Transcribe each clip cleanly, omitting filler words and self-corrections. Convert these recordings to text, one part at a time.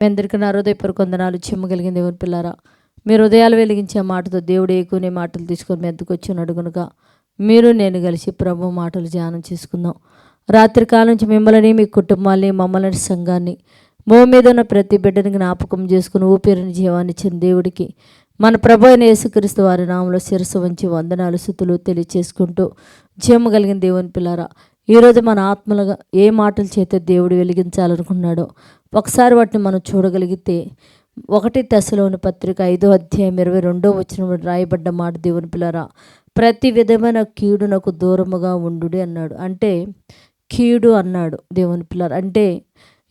మీ అందరికీ నా హృదయపూర్వక వందనాలు. చెమ్మగలిగిన దేవుని పిల్లారా, మీరు హృదయాలు వెలిగించే మాటతో దేవుడు ఏకునే మాటలు తీసుకొని మీ ఎద్దుకు వచ్చి ఉన్నాడు కనుక మీరు నేను కలిసి ప్రభు మాటలు ధ్యానం చేసుకుందాం. రాత్రి కాలం నుంచి మిమ్మల్ని, మీ కుటుంబాన్ని, మమ్మల్ని, సంఘాన్ని, భూమి మీద ఉన్న ప్రతి బిడ్డని జ్ఞాపకం చేసుకుని ఊపిరిని జీవాన్ని ఇచ్చిన దేవుడికి మన ప్రభు అయిన యేసుక్రీస్తు వారి నామంలో శిరస్సు వంచి వందనాలు స్తుతులు తెలియచేసుకుంటూ, జీవము కలిగిన దేవుని పిల్లారా, ఈరోజు మన ఆత్మలుగా ఏ మాటల చేత దేవుడు వెలిగించాలనుకున్నాడో ఒకసారి వాటిని మనం చూడగలిగితే 1 తెస్సలోని పత్రిక 5:22 రాయబడ్డ మాట, దేవుని పిల్లారా, ప్రతి విధమైన కీడునకు దూరముగా ఉండుడి అన్నాడు. అంటే కీడు అన్నాడు దేవుని పిల్లారా, అంటే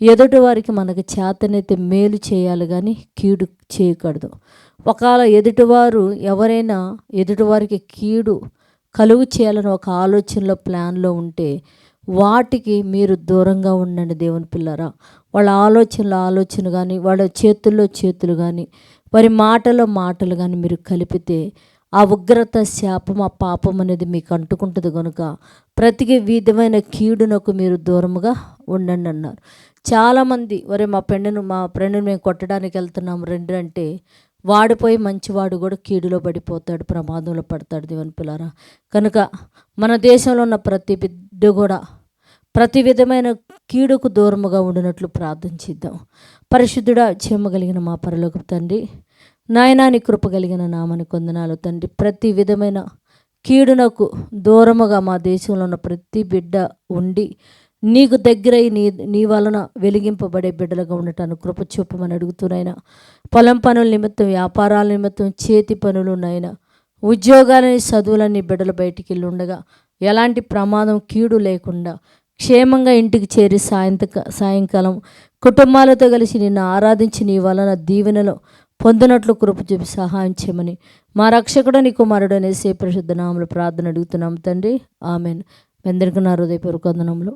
ఎదుటి వారికి మనకి చేతనైతే మేలు చేయాలి కానీ కీడు చేయకూడదు. ఒకవేళ ఎదుటివారు ఎవరైనా ఎదుటివారికి కీడు కలుగు చేయాలని ఒక ఆలోచనలో ప్లాన్లో ఉంటే వాటికి మీరు దూరంగా ఉండండి దేవుని పిల్లారా. వాళ్ళ ఆలోచన కానీ, వాళ్ళ చేతుల్లో చేతులు కానీ, వారి మాటలో మాటలు కానీ మీరు కలిపితే ఆ ఉగ్రత, శాపం, ఆ పాపం అనేది మీకు అంటుకుంటుంది కనుక ప్రతి విధమైన కీడునకు మీరు దూరముగా ఉండండి అన్నారు. చాలామంది మా ఫ్రెండ్ని మేము కొట్టడానికి వెళ్తున్నాము రండి అంటే వాడిపోయి మంచివాడు కూడా కీడులో పడిపోతాడు, ప్రమాదంలో పడతాడు దేవుని పిల్లారా. కనుక మన దేశంలో ఉన్న ప్రతి బిడ్డ కూడా ప్రతి విధమైన కీడుకు దూరముగా ఉండినట్లు ప్రార్థించిద్దాం. పరిశుద్ధుడా, చెమ్మగలిగిన మా పరలోకపు తండ్రి, నాయనా నీ కృప కలిగిన నామానికి వందనాలు తండ్రి. ప్రతి విధమైన కీడునకు దూరముగా మా దేశంలో ఉన్న ప్రతి బిడ్డ ఉండి నీకు దగ్గరై నీ వలన వెలిగింపబడే బిడ్డలుగా ఉండటానికి కృప చూపమని అడుగుతున్నాయినా. పొలం పనుల నిమిత్తం, వ్యాపారాల నిమిత్తం, చేతి పనులు నాయనా, ఉద్యోగాలని, చదువులని బిడ్డలు బయటికి వెళ్ళి ఉండగా ఎలాంటి ప్రమాదం, కీడు లేకుండా క్షేమంగా ఇంటికి చేరి సాయంకాలం కుటుంబాలతో కలిసి నిన్ను ఆరాధించి నీ వలన దీవెనలో పొందినట్లు కృప చూపి సహాయం చేయమని మా రక్షకుడు నీ కుమారుడు అనేసి పరిశుద్ధ నామములో ప్రార్థన అడుగుతున్నాం తండ్రి, ఆమెన్. అందరికీ నా హృదయపూర్వక వందనములు.